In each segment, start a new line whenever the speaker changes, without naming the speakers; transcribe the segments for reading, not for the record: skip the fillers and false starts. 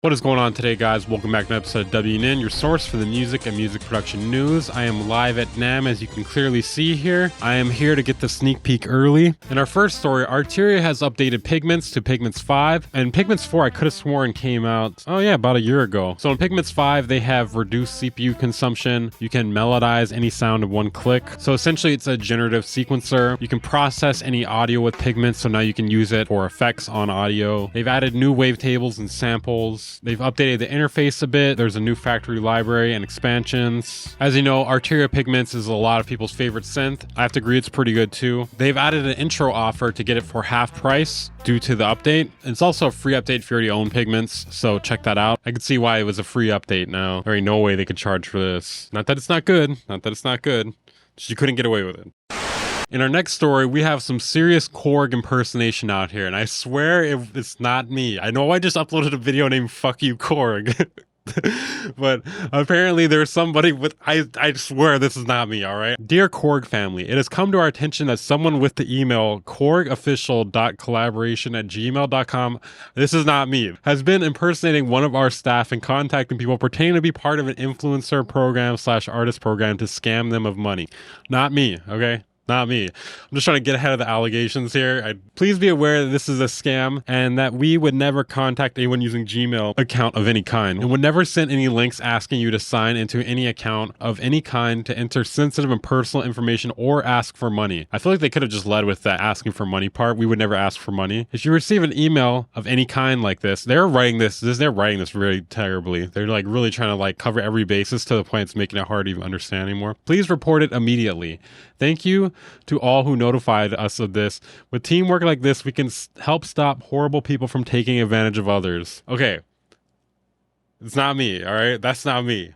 What is going on today, guys? Welcome back to an episode of WNN, your source for the music and music production news. I am live at NAMM, as you can clearly see here. I am here to get the sneak peek early. In our first story, Arturia has updated Pigments to Pigments 5, and Pigments 4 I could have sworn came out, about a year ago. So in Pigments 5, they have reduced CPU consumption. You can melodize any sound in one click. So essentially, it's a generative sequencer. You can process any audio with Pigments, so now you can use it for effects on audio. They've added new wavetables and samples. They've updated the interface a bit. There's a new factory library and expansions. As you know, Arturia Pigments is a lot of people's favorite synth. I have to agree it's pretty good too. They've added an intro offer to get it for half price due to the update. It's also a free update if you already own Pigments, so check that out. I could see why it was a free update now. There ain't no way they could charge for this. Not that it's not good. Just you couldn't get away with it. In our next story, we have some serious KORG impersonation out here, and I swear it's not me. I know I just uploaded a video named Fuck You KORG, but apparently there's somebody with, I swear this is not me, alright? Dear KORG family, it has come to our attention that someone with the email korgofficial.collaboration@gmail.com, this is not me, has been impersonating one of our staff and contacting people pretending to be part of an influencer program / artist program to scam them of money. Not me, okay? Not me. I'm just trying to get ahead of the allegations here. Please be aware that this is a scam and that we would never contact anyone using Gmail account of any kind, and would never send any links asking you to sign into any account of any kind to enter sensitive and personal information or ask for money. I feel like they could have just led with that asking for money part. We would never ask for money. If you receive an email of any kind like this, they're writing this really terribly. They're like really trying to like cover every basis to the point it's making it hard to even understand anymore. Please report it immediately. Thank you to all who notified us of this. With teamwork like this, we can help stop horrible people from taking advantage of others. Okay. It's not me, all right? That's not me.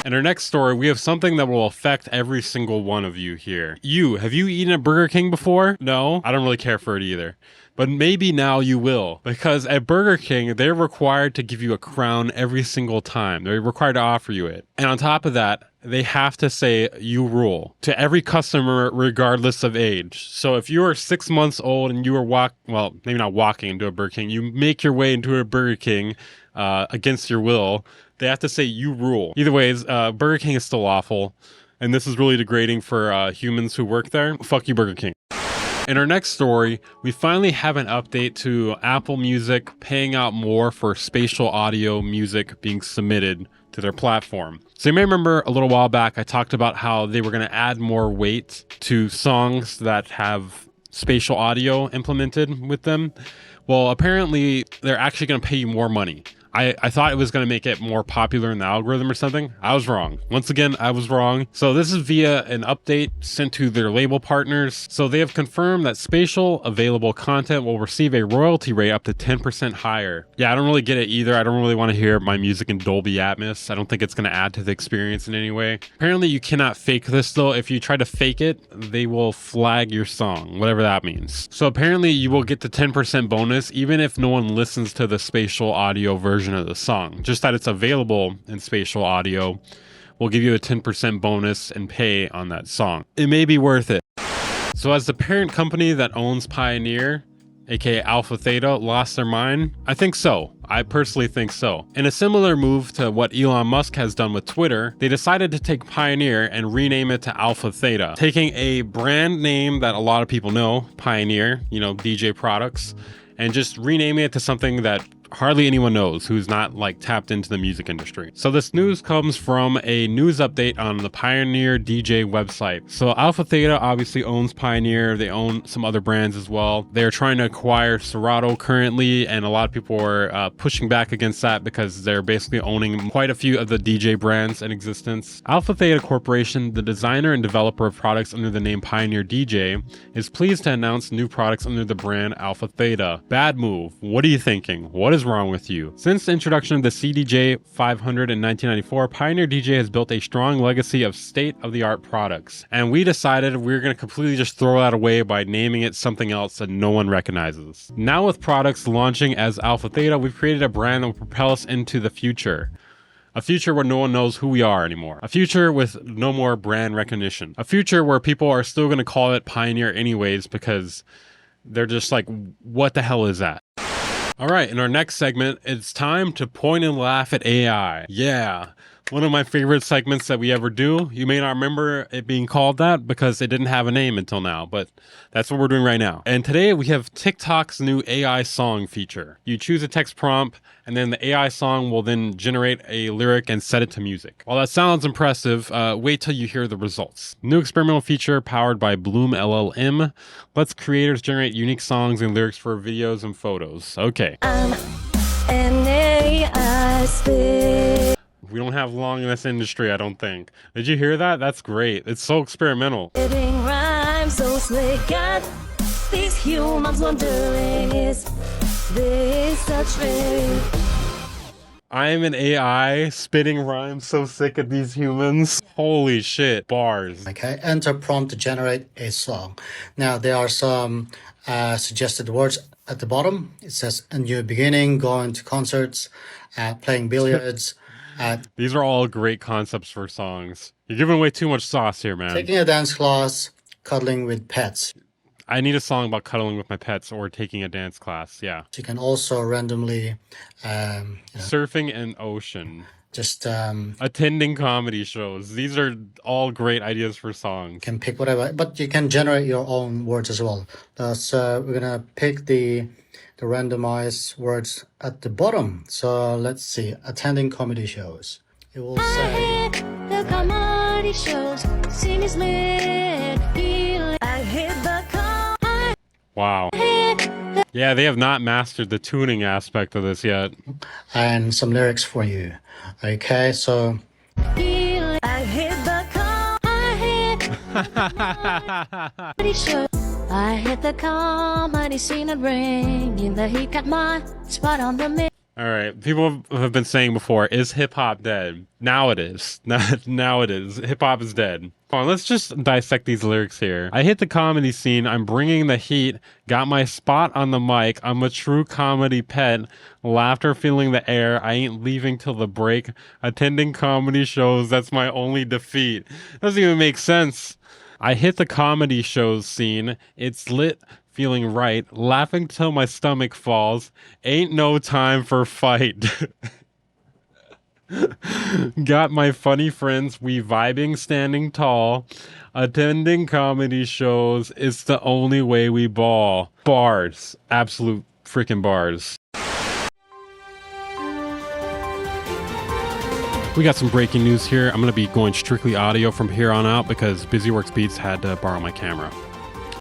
In our next story, we have something that will affect every single one of you here. Have you eaten at Burger King before? No? I don't really care for it either. But maybe now you will, because at Burger King, they're required to give you a crown every single time. They're required to offer you it. And on top of that, they have to say, "You rule," to every customer, regardless of age. So if you are 6 months old and you are maybe not walking into a Burger King, you make your way into a Burger King against your will, they have to say, "You rule." Either way, Burger King is still awful. And this is really degrading for humans who work there. Fuck you, Burger King. In our next story, we finally have an update to Apple Music paying out more for spatial audio music being submitted to their platform. So you may remember a little while back, I talked about how they were going to add more weight to songs that have spatial audio implemented with them. Well, apparently they're actually going to pay you more money. I thought it was going to make it more popular in the algorithm or something. I was wrong. Once again, I was wrong. So this is via an update sent to their label partners. So they have confirmed that spatial available content will receive a royalty rate up to 10% higher. Yeah, I don't really get it either. I don't really want to hear my music in Dolby Atmos. I don't think it's going to add to the experience in any way. Apparently you cannot fake this though. If you try to fake it, they will flag your song, whatever that means. So apparently you will get the 10% bonus even if no one listens to the spatial audio version of the song. Just that it's available in spatial audio will give you a 10% bonus and pay on that song. It may be worth it. So as the parent company that owns Pioneer, aka Alpha Theta, lost their mind? I think so. I personally think so. In a similar move to what Elon Musk has done with Twitter, they decided to take Pioneer and rename it to Alpha Theta, taking a brand name that a lot of people know, Pioneer, DJ products, and just renaming it to something that hardly anyone knows who's not like tapped into the music industry. So this news comes from a news update on the Pioneer DJ website. So Alpha Theta obviously owns Pioneer. They own some other brands as well. They're trying to acquire Serato currently, and a lot of people are pushing back against that because they're basically owning quite a few of the DJ brands in existence. Alpha Theta Corporation, the designer and developer of products under the name Pioneer DJ, is pleased to announce new products under the brand Alpha Theta. Bad move. What are you thinking? What is wrong with you? Since the introduction of the CDJ 500 in 1994, Pioneer DJ has built a strong legacy of state-of-the-art products, and we decided we're going to completely just throw that away by naming it something else that no one recognizes. Now with products launching as Alpha Theta, we've created a brand that will propel us into the future. A future where no one knows who we are anymore. A future with no more brand recognition. A future where people are still going to call it Pioneer anyways because they're just like, what the hell is that? All right, in our next segment, it's time to point and laugh at AI. Yeah. One of my favorite segments that we ever do. You may not remember it being called that because it didn't have a name until now, but that's what we're doing right now. And today we have TikTok's new AI song feature. You choose a text prompt, and then the AI song will then generate a lyric and set it to music. While that sounds impressive, wait till you hear the results. New experimental feature powered by Bloom LLM lets creators generate unique songs and lyrics for videos and photos. Okay.
An AI spit.
We don't have long in this industry, I don't think. Did you hear that? That's great. It's so experimental.
Spitting rhymes so slick, got these humans wondering, is this such thing?
I'm an AI spitting rhymes so sick at these humans. Holy shit, bars.
Okay, enter prompt to generate a song. Now there are some suggested words at the bottom. It says a new beginning, going to concerts, playing billiards.
These are all great concepts for songs. You're giving away too much sauce here, man.
Taking a dance class, cuddling with pets.
I need a song about cuddling with my pets or taking a dance class. Yeah.
You can also randomly
Surfing an ocean.
just
Attending comedy shows. These are all great ideas for songs.
can pick whatever, but you can generate your own words as well. So we're gonna pick the randomized words at the bottom. So let's see, attending comedy shows. It will say
The comedy shows, scene is lit. I hit the
Wow. Yeah, they have not mastered the tuning aspect of this yet.
and some lyrics for you. Okay, so
I hit the comedy show. I hit the comedy scene and ring in the heat, got my spot on the mix.
All right. People have been saying before, is hip hop dead? Now it is. Now it is. Hip hop is dead. Come on, let's just dissect these lyrics here. I hit the comedy scene. I'm bringing the heat. Got my spot on the mic. I'm a true comedy pet. Laughter filling the air. I ain't leaving till the break. Attending comedy shows. That's my only defeat. Doesn't even make sense. I hit the comedy shows scene. It's lit. Feeling right, laughing till my stomach falls. Ain't no time for fight. Got my funny friends, we vibing, standing tall. Attending comedy shows, it's the only way we ball. Bars, absolute freaking bars. We got some breaking news here. I'm going to be going strictly audio from here on out because BusyWorks Beats had to borrow my camera.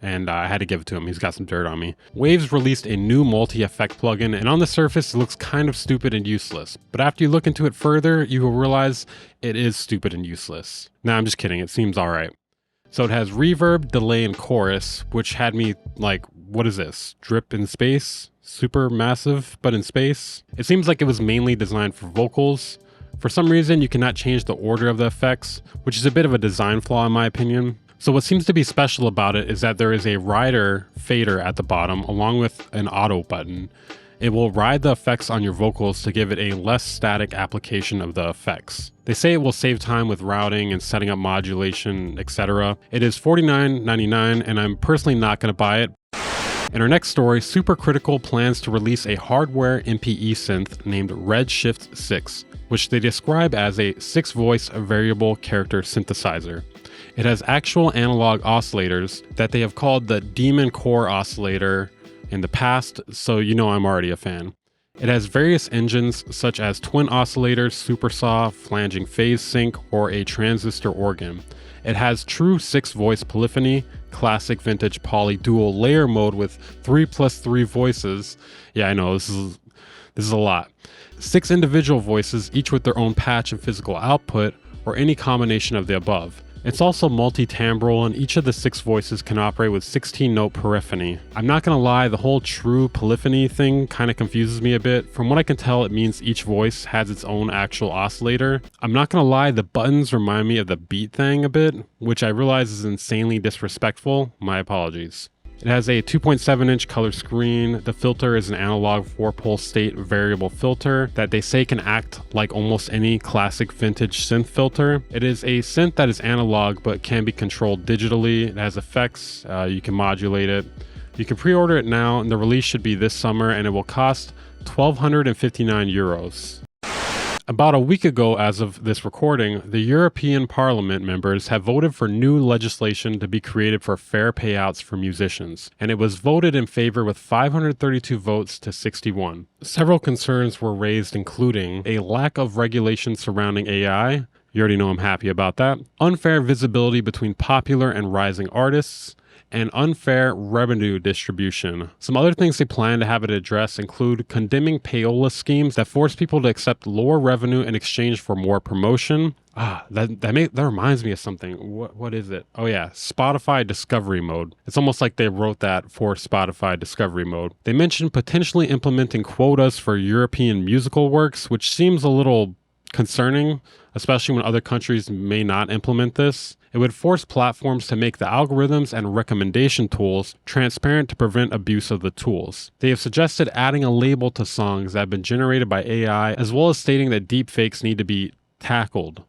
And I had to give it to him. He's got some dirt on me. Waves released a new multi-effect plugin, and on the surface, it looks kind of stupid and useless. But after you look into it further, you will realize it is stupid and useless. Nah, I'm just kidding. It seems all right. So it has reverb, delay, and chorus, which had me like, what is this? Drip in space? Super massive, but in space? It seems like it was mainly designed for vocals. For some reason, you cannot change the order of the effects, which is a bit of a design flaw in my opinion. So what seems to be special about it is that there is a rider fader at the bottom along with an auto button. It will ride the effects on your vocals to give it a less static application of the effects. They say it will save time with routing and setting up modulation, etc. It is $49.99 and I'm personally not going to buy it. In our next story, Supercritical plans to release a hardware MPE synth named REDSHIFT 6, which they describe as a 6-voice variable character synthesizer. It has actual analog oscillators that they have called the Demon Core oscillator in the past, so you know I'm already a fan. It has various engines such as twin oscillators, supersaw, flanging phase sync, or a transistor organ. It has true 6-voice polyphony, classic vintage poly dual layer mode with 3+3 voices. Yeah, I know, this is a lot. 6 individual voices, each with their own patch and physical output, or any combination of the above. It's also multi-timbral, and each of the 6 voices can operate with 16-note polyphony. I'm not gonna lie, the whole true polyphony thing kind of confuses me a bit. From what I can tell, it means each voice has its own actual oscillator. I'm not gonna lie, the buttons remind me of the beat thing a bit, which I realize is insanely disrespectful. My apologies. It has a 2.7-inch color screen. The filter is an analog 4-pole state variable filter that they say can act like almost any classic vintage synth filter. It is a synth that is analog but can be controlled digitally. It has effects, you can modulate it. You can pre-order it now, and the release should be this summer, and it will cost 1,259 euros. About a week ago, as of this recording, the European Parliament members have voted for new legislation to be created for fair payouts for musicians, and it was voted in favor with 532 votes to 61. Several concerns were raised, including a lack of regulation surrounding AI. You already know I'm happy about that. Unfair visibility between popular and rising artists, and unfair revenue distribution. Some other things they plan to have it address include condemning payola schemes that force people to accept lower revenue in exchange for more promotion. That reminds me of something. What is it? Oh yeah, Spotify Discovery Mode. It's almost like they wrote that for Spotify Discovery Mode. They mentioned potentially implementing quotas for European musical works, which seems a little concerning, especially when other countries may not implement this. It would force platforms to make the algorithms and recommendation tools transparent to prevent abuse of the tools. They have suggested adding a label to songs that have been generated by AI, as well as stating that deepfakes need to be tackled,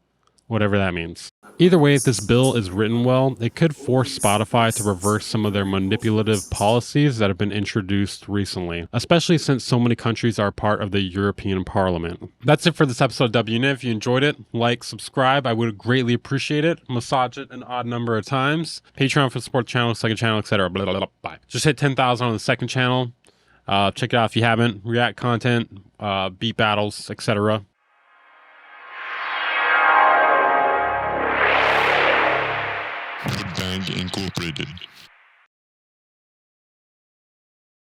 whatever that means. Either way, if this bill is written well, it could force Spotify to reverse some of their manipulative policies that have been introduced recently, especially since so many countries are part of the European Parliament. That's it for this episode of WNN. If you enjoyed it, like, subscribe. I would greatly appreciate it. Massage it an odd number of times. Patreon for the support channel, second channel, etc. Blah, blah, blah, blah. Just hit 10,000 on the second channel. Check it out if you haven't. React content, beat battles, etc.
Bang Incorporated.